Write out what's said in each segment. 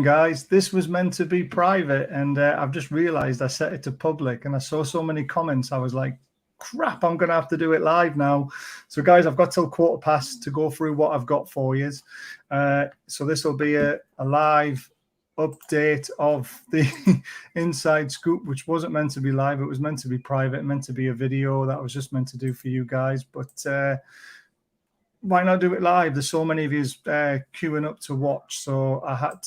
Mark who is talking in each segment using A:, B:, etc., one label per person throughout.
A: guys. This was meant to be private, and I've just realized I set it to public, and I saw so many comments. I was like, crap, I'm going to have to do it live now. So, guys, I've got till 1:15 to go through what I've got for you. So this will be a live update of the inside scoop, which wasn't meant to be live. It was meant to be private, meant to be a video that I was just meant to do for you guys. But why not do it live? There's so many of you queuing up to watch, so I've had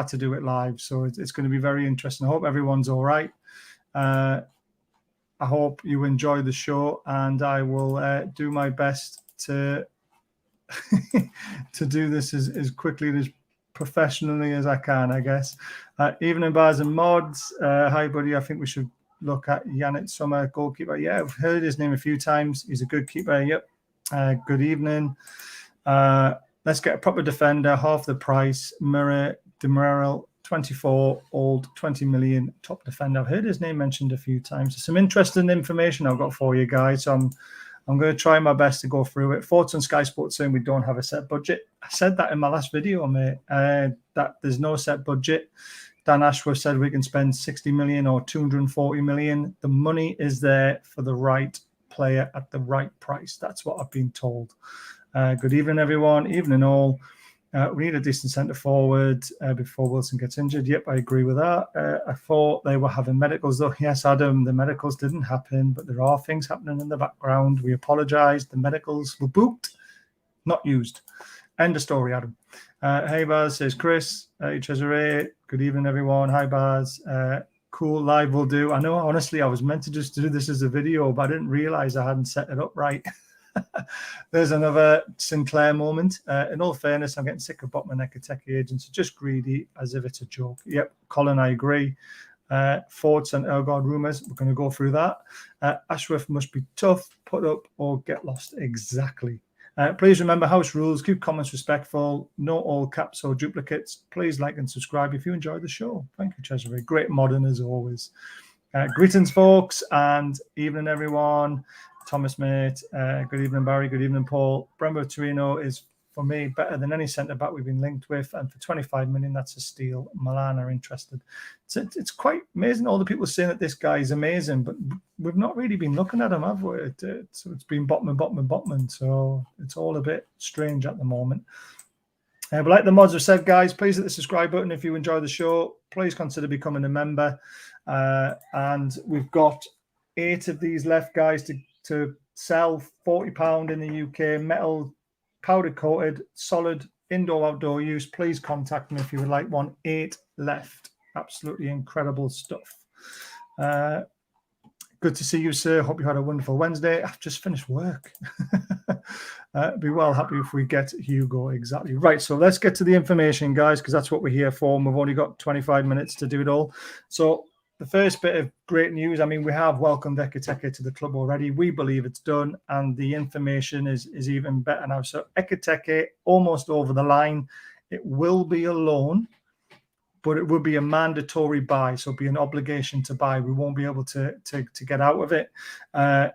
A: to do it live. So it's going to be very interesting. I hope everyone's all right. I hope you enjoy the show, and I will do my best to to do this as quickly and as professionally as I can, I guess. Evening, bars and mods. Hi, buddy. I think we should look at Yannick Sommer, goalkeeper. Yeah, I've heard his name a few times. He's a good keeper. Yep. Good evening. Let's get a proper defender, half the price. Murray Demirel, 24, old, 20 million, top defender. I've heard his name mentioned a few times. Some interesting information I've got for you guys. So I'm going to try my best to go through it. Thoughts on Sky Sports saying we don't have a set budget. I said that in my last video, mate, that there's no set budget. Dan Ashworth said we can spend 60 million or 240 million. The money is there for the right player at the right price. That's what I've been told. Good evening, everyone. Evening, all. We need a decent centre forward before Wilson gets injured. Yep, I agree with that. I thought they were having medicals, though. Yes, Adam, the medicals didn't happen, but there are things happening in the background. We apologise. The medicals were booked, not used. End of story, Adam. Hey, Baz, says Chris. Cesare. Good evening, everyone. Hi, Baz. Cool, live will do. I know, honestly, I was meant to just do this as a video, but I didn't realise I hadn't set it up right. There's another Sinclair moment. In all fairness, I'm getting sick of Botman Ekitike agents. Just greedy, as if it's a joke. Yep, Colin, I agree. Thoughts and Ergard rumours. We're going to go through that. Ashworth must be tough, put up or get lost. Exactly. Please remember house rules. Keep comments respectful. No all caps or duplicates. Please like and subscribe if you enjoy the show. Thank you, Cesare. Great modern as always. Greetings, folks, and evening, everyone. Thomas, mate. Good evening, Barry. Good evening, Paul. Brembo Torino is, for me, better than any centre-back we've been linked with. And for 25 million, that's a steal. Milan are interested. It's quite amazing. All the people saying that this guy is amazing, but we've not really been looking at him, have we? So it's been Botman. So it's all a bit strange at the moment. But like the mods have said, guys, please hit the subscribe button if you enjoy the show. Please consider becoming a member. And we've got 8 of these left, guys, to sell. £40 in the UK, metal, powder coated, solid, indoor, outdoor use. Please contact me if you would like one. 8 left. Absolutely incredible stuff. Good to see you, sir. Hope you had a wonderful Wednesday. I've just finished work. Be well happy if we get Hugo. Exactly. Right, so let's get to the information, guys, because that's what we're here for, and we've only got 25 minutes to do it all. So the first bit of great news, I mean, we have welcomed Ekitike to the club already. We believe it's done, and the information is even better now. So Ekitike almost over the line. It will be a loan, but it will be a mandatory buy, so it'll be an obligation to buy. We won't be able to get out of it.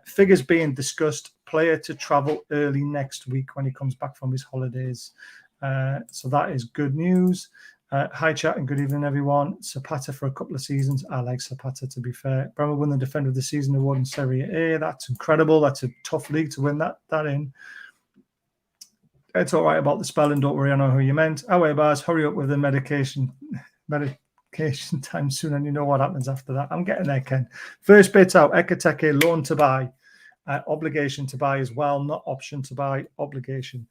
A: Figures being discussed, player to travel early next week when he comes back from his holidays. So that is good news. Hi, chat, and good evening, everyone. Zapata for a couple of seasons. I like Zapata, to be fair. Bremer won the Defender of the Season award in Serie A. That's incredible. That's a tough league to win that in. It's all right about the spelling. Don't worry, I know who you meant. Away, bars. Hurry up with the medication time soon, and you know what happens after that. I'm getting there, Ken. First bit out. Ekitike, loan to buy. Obligation to buy as well. Not option to buy, obligation.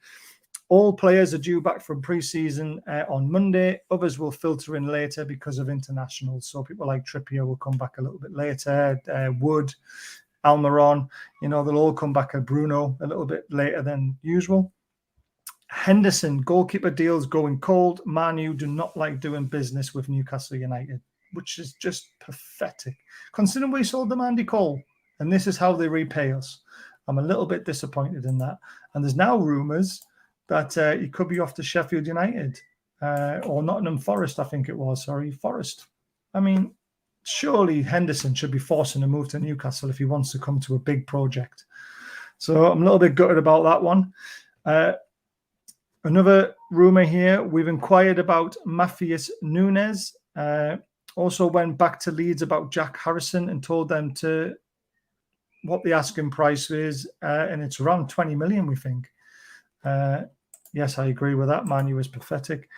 A: All players are due back from pre-season on Monday. Others will filter in later because of internationals. So people like Trippier will come back a little bit later. Wood, Almiron, they'll all come back. At Bruno a little bit later than usual. Henderson, goalkeeper deals going cold. Man U do not like doing business with Newcastle United, which is just pathetic. Considering we sold them Andy Cole, and this is how they repay us. I'm a little bit disappointed in that. And there's now rumours that he could be off to Sheffield United or Nottingham Forest, I think it was. Sorry, Forest. I mean, surely Henderson should be forcing a move to Newcastle if he wants to come to a big project. So I'm a little bit gutted about that one. Another rumour here, we've inquired about Matthias Nunes. Also went back to Leeds about Jack Harrison and told them what the asking price is, and it's around 20 million, we think. Yes, I agree with that. Manu is pathetic.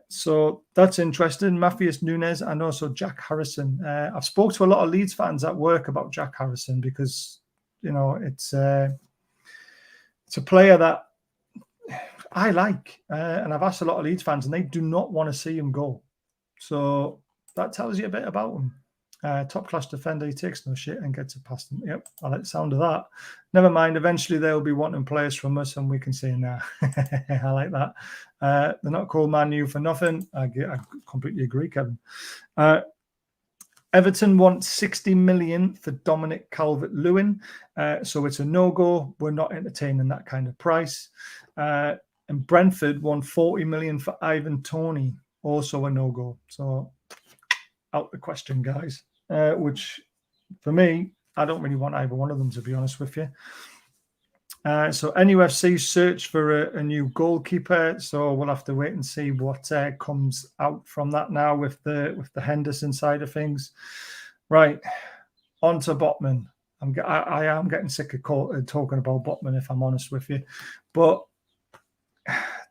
A: So that's interesting. Matthias Nunes and also Jack Harrison. I've spoke to a lot of Leeds fans at work about Jack Harrison because, you know, it's a player that I like, and I've asked a lot of Leeds fans, and they do not want to see him go. So that tells you a bit about him. Top class defender, he takes no shit and gets it past them. Yep, I like the sound of that. Never mind, eventually they'll be wanting players from us and we can say, nah. I like that. They're not called Man U for nothing. I completely agree, Kevin. Everton want 60 million for Dominic Calvert-Lewin. So it's a no-go. We're not entertaining that kind of price. And Brentford won 40 million for Ivan Toney. Also a no-go. So out the question, guys. Which, for me, I don't really want either one of them, to be honest with you. So NUFC search for a new goalkeeper. So we'll have to wait and see what comes out from that now with the Henderson side of things. Right, on to Botman. I am getting sick of talking about Botman, if I'm honest with you. But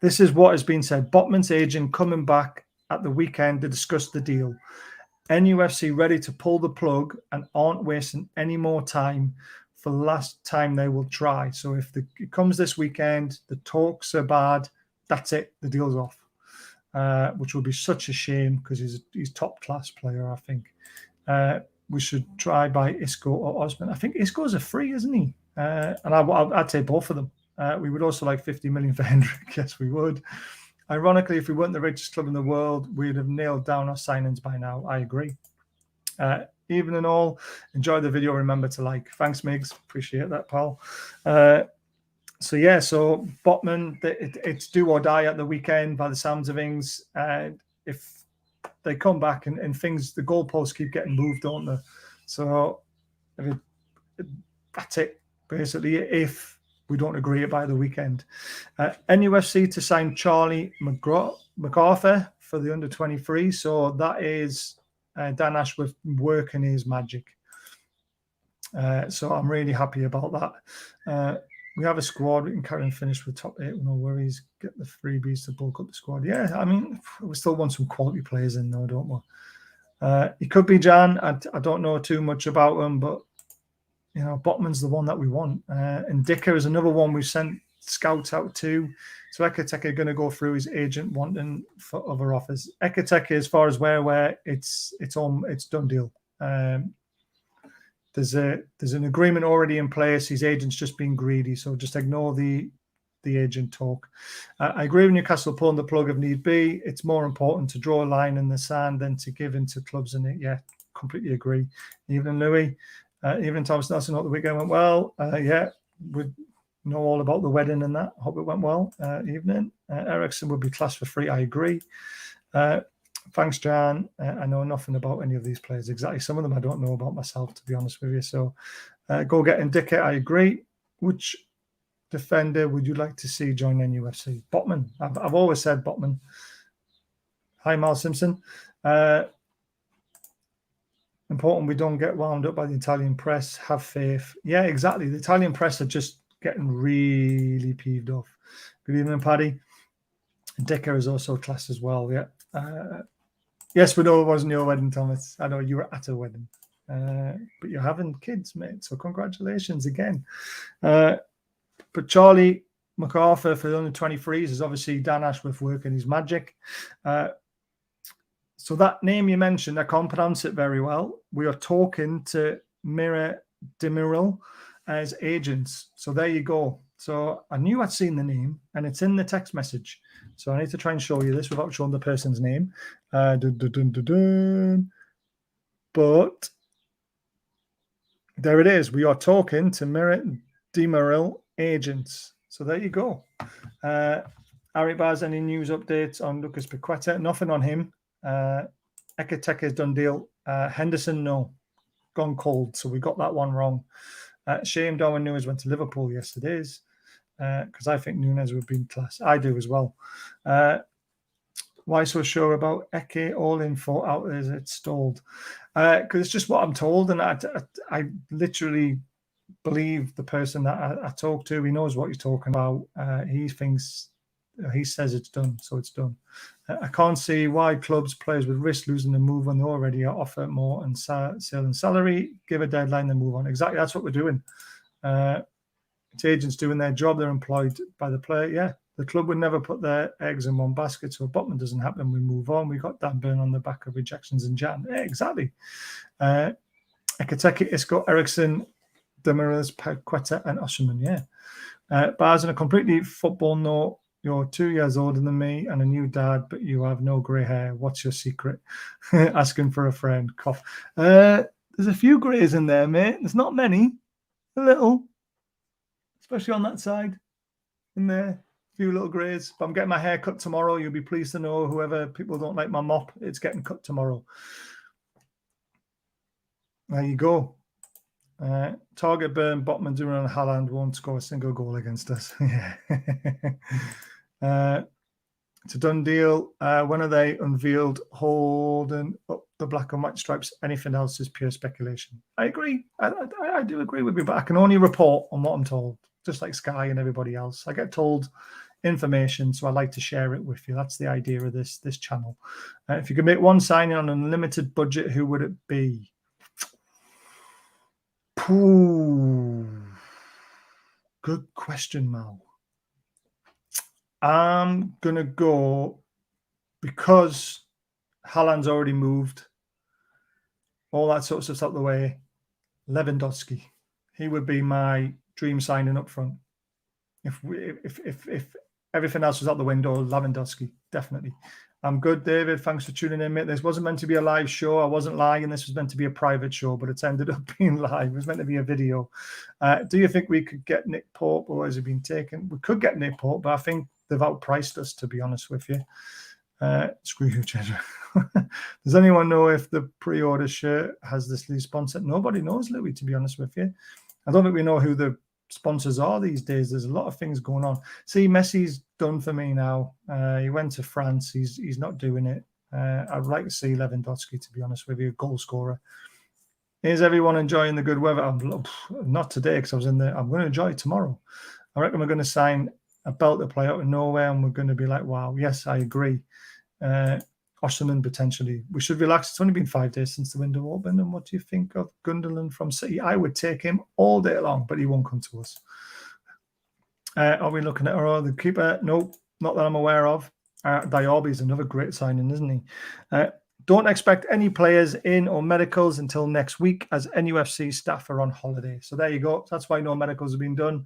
A: this is what has been said. Botman's agent coming back at the weekend to discuss the deal. NUFC ready to pull the plug and aren't wasting any more time. For the last time they will try. So if it comes this weekend, the talks are bad, that's it, the deal's off. Which will be such a shame because he's top class player, I think. We should try by Isco or Osman. I think Isco's a free, isn't he? And I'd say both of them. We would also like 50 million for Hendrick. Yes, we would. Ironically, if we weren't the richest club in the world, we'd have nailed down our signings by now. I agree. Even and all, enjoy the video. Remember to like. Thanks, Migs. Appreciate that, pal. So Botman, it's do or die at the weekend by the sounds of things. If they come back and things, the goalposts keep getting moved, don't they? So that's it, basically, if we don't agree by the weekend. NUFC to sign Charlie MacArthur for the under-23. So that is Dan Ashworth working his magic. So I'm really happy about that. We have a squad. We can carry and finish with top 8. No worries. Get the freebies to bulk up the squad. Yeah, I mean, we still want some quality players in, though, don't we? It could be Jan. I don't know too much about him, but, you know, Botman's the one that we want. And Dicker is another one we've sent scouts out to. So Ekitike are going to go through his agent wanting for other offers. Ekitike, as far as we're aware, it's done deal. There's an agreement already in place. His agent's just being greedy, so just ignore the agent talk. I agree with Newcastle pulling the plug if need be. It's more important to draw a line in the sand than to give in to clubs in it. Yeah, completely agree. Even Louis, even Thomas Nelson, hope the weekend went well. Yeah, we know all about the wedding and that. Hope it went well. Evening. Ericsson would be classed for free. I agree. Thanks, Jan. I know nothing about any of these players exactly. Some of them I don't know about myself, to be honest with you. So go get Ndicka. I agree. Which defender would you like to see join NUFC? Botman. I've always said Botman. Hi, Mal Simpson. Important we don't get wound up by the Italian press. Have faith. Yeah, exactly. The Italian press are just getting really peeved off. Good evening, Paddy. Ndicka is also class as well. Yeah. Yes, we know it wasn't your wedding, Thomas. I know you were at a wedding. But you're having kids, mate. So congratulations again. But Charlie MacArthur for the under-23s is obviously Dan Ashworth working his magic. So that name you mentioned, I can't pronounce it very well. We are talking to Mira Demirel as agents. So there you go. So I knew I'd seen the name, and it's in the text message. So I need to try and show you this without showing the person's name. But there it is. We are talking to Mira Demirel agents. So there you go. Ari Baz, any news updates on Lucas Paqueta? Nothing on him. Ekitike is done deal. Henderson, no. Gone cold. So we got that one wrong. Shame Darwin Nunes went to Liverpool. Yes, it is. because I think Nunes would be in class. I do as well. Why so sure about Eke? All in 4 hours, it's stalled. Because it's just what I'm told, and I literally believe the person that I talk to. He knows what he's talking about. He says it's done, so it's done. I can't see why clubs, players would risk losing the move when they already offer more and sale and salary. Give a deadline, then move on. Exactly, that's what we're doing. It's agents doing their job. They're employed by the player. Yeah, the club would never put their eggs in one basket. So if Botman doesn't happen, we move on. We got Dan Burn on the back of rejections in Jan. Yeah, exactly. Ekitike, Isco, Ericsson, Demarais, Paqueta, and Osherman. Yeah. Bars on a completely football note. You're 2 years older than me and a new dad, but you have no grey hair. What's your secret? Asking for a friend. Cough. There's a few greys in there, mate. There's not many. A little. Especially on that side. In there. A few little greys. But I'm getting my hair cut tomorrow. You'll be pleased to know, whoever people don't like my mop, it's getting cut tomorrow. There you go. Target burn, Botman doing on Haaland won't score a single goal against us. Yeah. It's a done deal. When are they unveiled? Holding up the black and white stripes. Anything else is pure speculation. I agree. I do agree with you, but I can only report on what I'm told, just like Sky and everybody else. I get told information, so I like to share it with you. That's the idea of this channel. If you could make one signing on an unlimited budget, who would it be? Ooh, good question, Mal. I'm going to go, because Haaland's already moved, all that sort of stuff's out the way, Lewandowski. He would be my dream signing up front. If everything else was out the window, Lewandowski, definitely. I'm good, David. Thanks for tuning in, mate. This wasn't meant to be a live show. I wasn't lying. This was meant to be a private show, but it's ended up being live. It was meant to be a video. Do you think we could get Nick Pope, or has it been taken? We could get Nick Pope, but I think they've outpriced us, to be honest with you. Screw you, Jedra. Does anyone know if the pre-order shirt has this Lee sponsor? Nobody knows, Louis, to be honest with you. I don't think we know who the sponsors are these days. There's a lot of things going on. See, Messi's done for me now. He went to France. He's not doing it. I'd like to see Lewandowski, to be honest with you, goal scorer. Is everyone enjoying the good weather? Not today, because I was in there. I'm going to enjoy it tomorrow. I reckon we're going to sign a belt to play out of nowhere, and we're going to be like, wow, yes, I agree. Osherman, potentially. We should relax. It's only been 5 days since the window opened. And what do you think of Gundogan from City? I would take him all day long, but he won't come to us. Are we looking at the keeper? Nope, not that I'm aware of. Diaby is another great signing, isn't he? Don't expect any players in or medicals until next week, as NUFC staff are on holiday. So there you go. That's why no medicals have been done.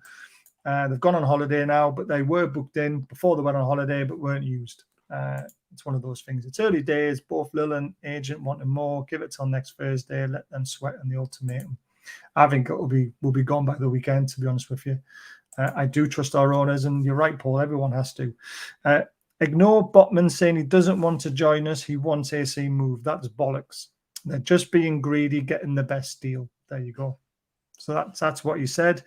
A: They've gone on holiday now, but they were booked in before they went on holiday, but weren't used. It's one of those things. It's early days. Both Lille and agent wanting more. Give it till next Thursday. Let them sweat on the ultimatum. I think we'll be gone by the weekend, to be honest with you. I do trust our owners, and you're right, Paul. Everyone has to. Ignore Botman saying he doesn't want to join us. He wants AC move. That's bollocks. They're just being greedy, getting the best deal. There you go. So that's what he said.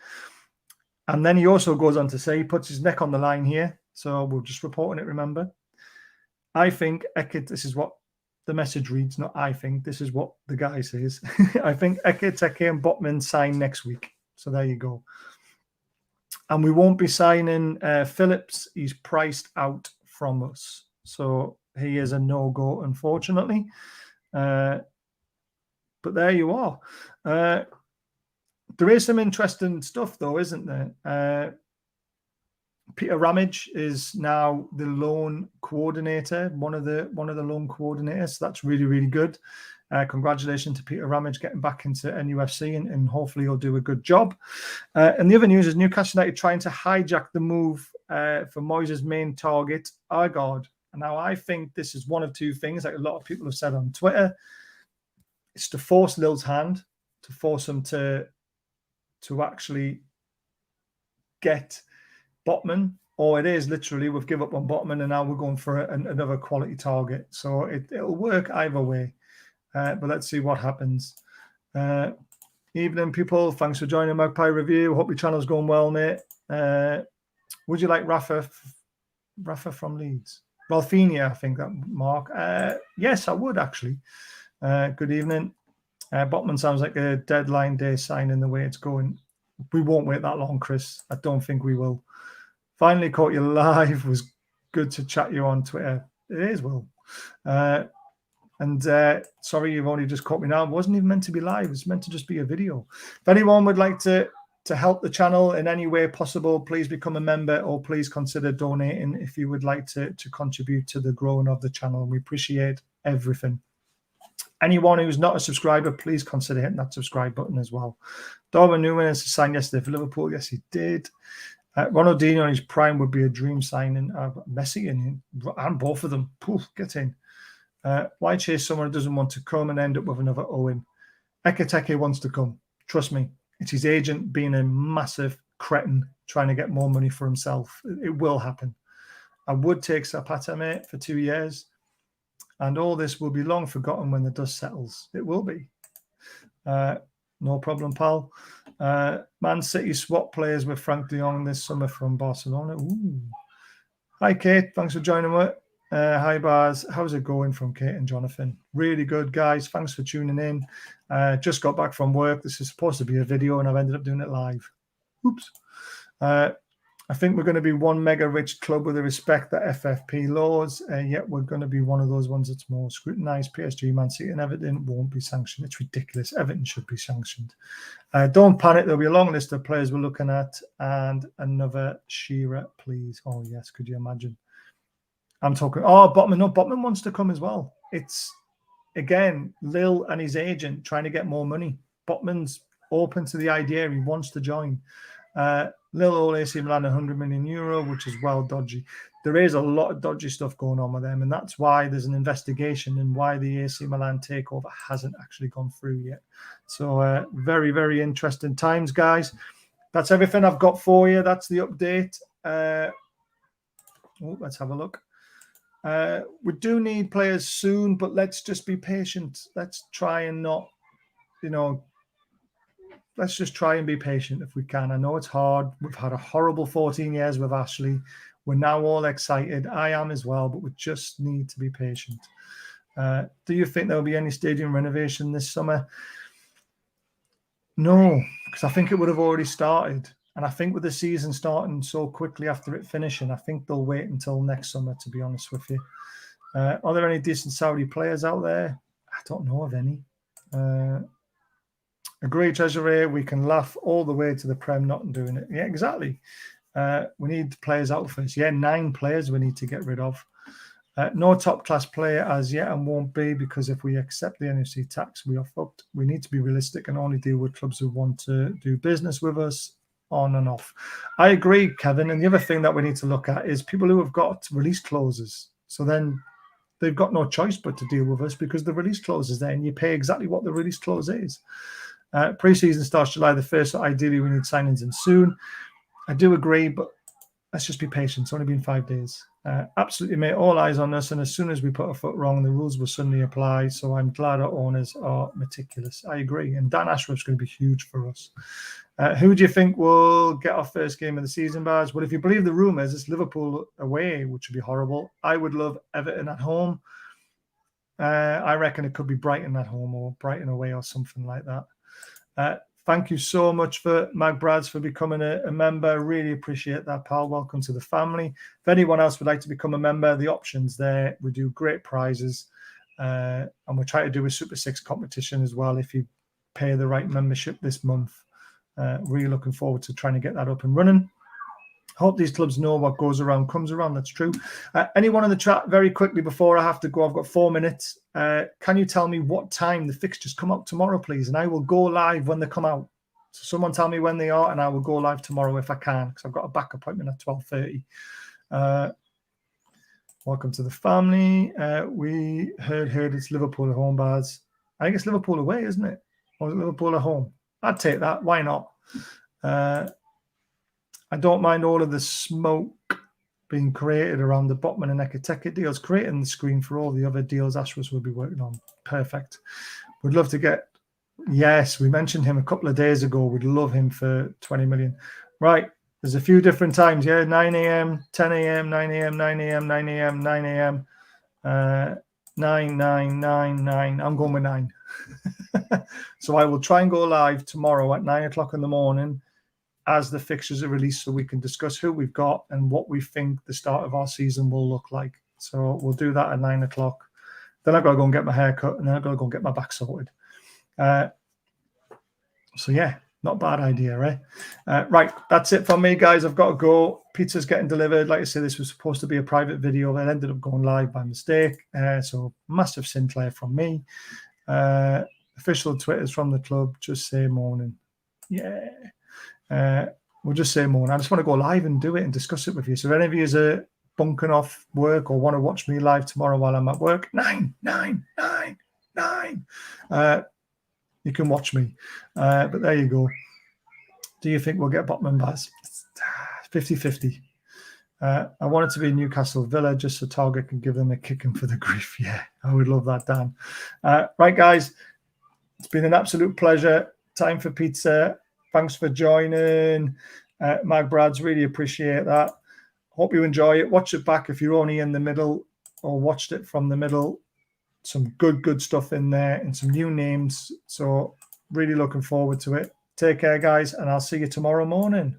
A: And then he also goes on to say, he puts his neck on the line here. So we're just reporting it, remember. I think this is what the message reads, not I think. This is what the guy says. I think Ekitike and Botman sign next week. So there you go. And we won't be signing Phillips. He's priced out from us. So he is a no-go, unfortunately. But there you are. There is some interesting stuff, though, isn't there? Peter Ramage is now the loan coordinator, one of the loan coordinators. So that's really, really good. Congratulations to Peter Ramage getting back into NUFC, and hopefully he'll do a good job. And the other news is Newcastle United trying to hijack the move for Moyes' main target, Igard. Now, I think this is one of two things, like a lot of people have said on Twitter. It's to force Lille's hand, to force him to actually get Botman, or it is literally we've given up on Botman and now we're going for another quality target. So it'll work either way. But let's see what happens. Evening, people. Thanks for joining Magpie Review. Hope your channel's going well, mate. Would you like Rafa from Leeds? Ralphina, I think that Mark. Yes, I would actually. Good evening. Botman sounds like a deadline day sign in the way it's going. We won't wait that long, Chris. I don't think we will. Finally caught you live. Was good to chat you on Twitter. It is, Will. Sorry, you've only just caught me now. It wasn't even meant to be live. It's meant to just be a video. If anyone would like to help the channel in any way possible, please become a member or please consider donating if you would like to contribute to the growing of the channel. We appreciate everything. Anyone who's not a subscriber, please consider hitting that subscribe button as well. Darwin Núñez signed yesterday for Liverpool. Yes, he did. Ronaldinho in his prime would be a dream signing. Messi and both of them. Poof, get in. Why chase someone who doesn't want to come and end up with another Owen? Ekitike wants to come. Trust me. It's his agent being a massive cretin trying to get more money for himself. It will happen. I would take Zapata, mate, for 2 years. And all this will be long forgotten when the dust settles. It will be. No problem, pal. Man City swap players with Frank de Jong this summer from Barcelona. Ooh. Hi, Kate. Thanks for joining me. Hi, Bars. How's it going from Kate and Jonathan? Really good, guys. Thanks for tuning in. Just got back from work. This is supposed to be a video, and I've ended up doing it live. Oops. I think we're going to be one mega rich club with the respect that FFP laws, yet we're going to be one of those ones that's more scrutinised. PSG, Man City and Everton won't be sanctioned. It's ridiculous. Everton should be sanctioned. Don't panic. There'll be a long list of players we're looking at and another Shearer, please. Oh, yes. Could you imagine? I'm talking. Oh, Botman. No, Botman wants to come as well. It's, again, Lille and his agent trying to get more money. Botman's open to the idea. He wants to join. Lille owe AC Milan €100 million, which is well dodgy. There is a lot of dodgy stuff going on with them, and that's why there's an investigation and why the AC Milan takeover hasn't actually gone through yet. So very, very interesting times, guys. That's everything I've got for you. That's the update. Let's have a look. We do need players soon, but let's just be patient. Let's try and not, let's just try and be patient if we can. I know it's hard. We've had a horrible 14 years with Ashley. We're now all excited. I am as well, but we just need to be patient. Do you think there'll be any stadium renovation this summer? No, because I think it would have already started. And I think with the season starting so quickly after it finishing, I think they'll wait until next summer, to be honest with you. Are there any decent Saudi players out there? I don't know of any. Agree, Treasury. We can laugh all the way to the Prem not doing it. Yeah, exactly. We need players out first. Yeah, 9 players we need to get rid of. No top-class player as yet and won't be, because if we accept the NFC tax, we are fucked. We need to be realistic and only deal with clubs who want to do business with us on and off. I agree, Kevin. And the other thing that we need to look at is people who have got release clauses. So then they've got no choice but to deal with us because the release clause is there and you pay exactly what the release clause is. Pre-season starts July the 1st, so ideally we need signings in soon. I do agree, but let's just be patient. It's only been 5 days. Absolutely, mate. All eyes on us, and as soon as we put a foot wrong, the rules will suddenly apply. So I'm glad our owners are meticulous. I agree. And Dan Ashworth's going to be huge for us. Who do you think will get our first game of the season, Baz? Well, if you believe the rumours, it's Liverpool away, which would be horrible. I would love Everton at home. I reckon it could be Brighton at home or Brighton away or something like that. Thank you so much for Magbrads for becoming a member. Really appreciate that, pal. Welcome to the family. If anyone else would like to become a member, the option's there. We do great prizes. And we're trying to do a Super 6 competition as well if you pay the right membership this month. Really looking forward to trying to get that up and running. Hope these clubs know what goes around comes around. That's true. Anyone in the chat, very quickly before I have to go, I've got 4 minutes. Can you tell me what time the fixtures come out tomorrow, please? And I will go live when they come out. So someone tell me when they are, and I will go live tomorrow if I can, because I've got a back appointment at 12:30. Welcome to the family. We heard it's Liverpool at home, Baz. I think it's Liverpool away, isn't it? Or is it Liverpool at home? I'd take that. Why not? I don't mind all of the smoke being created around the Botman and Ekitike deals, creating the screen for all the other deals Ashworth will be working on. Perfect. We'd love to get, yes, we mentioned him a couple of days ago. We'd love him for 20 million. Right. There's a few different times, yeah. 9 a.m., 10 a.m., 9 a.m., 9 a.m., 9 a.m., 9 a.m. 9, 9, 9, 9. I'm going with 9. So I will try and go live tomorrow at 9 o'clock in the morning as the fixtures are released, so we can discuss who we've got and what we think the start of our season will look like. So we'll do that at 9 o'clock. Then I've got to go and get my hair cut, and then I've got to go and get my back sorted. So yeah, not a bad idea, eh? Right, that's it for me, guys. I've got to go. Pizza's getting delivered. Like I said, this was supposed to be a private video. It ended up going live by mistake. So massive Sinclair from me. Official Twitters from the club. Just say morning. Yeah. We'll just say morning. I just want to go live and do it and discuss it with you. So if any of you are bunking off work or want to watch me live tomorrow while I'm at work, 9, 9, 9, 9. You can watch me. But there you go. Do you think we'll get Botman Baz? 50-50. I want it to be Newcastle Villa just so Target can give them a kicking for the grief. Yeah, I would love that, Dan. Right, guys. It's been an absolute pleasure. Time for pizza. Thanks for joining. Mag Brads, really appreciate that. Hope you enjoy it. Watch it back if you're only in the middle or watched it from the middle. Some good stuff in there and some new names. So really looking forward to it. Take care, guys, and I'll see you tomorrow morning.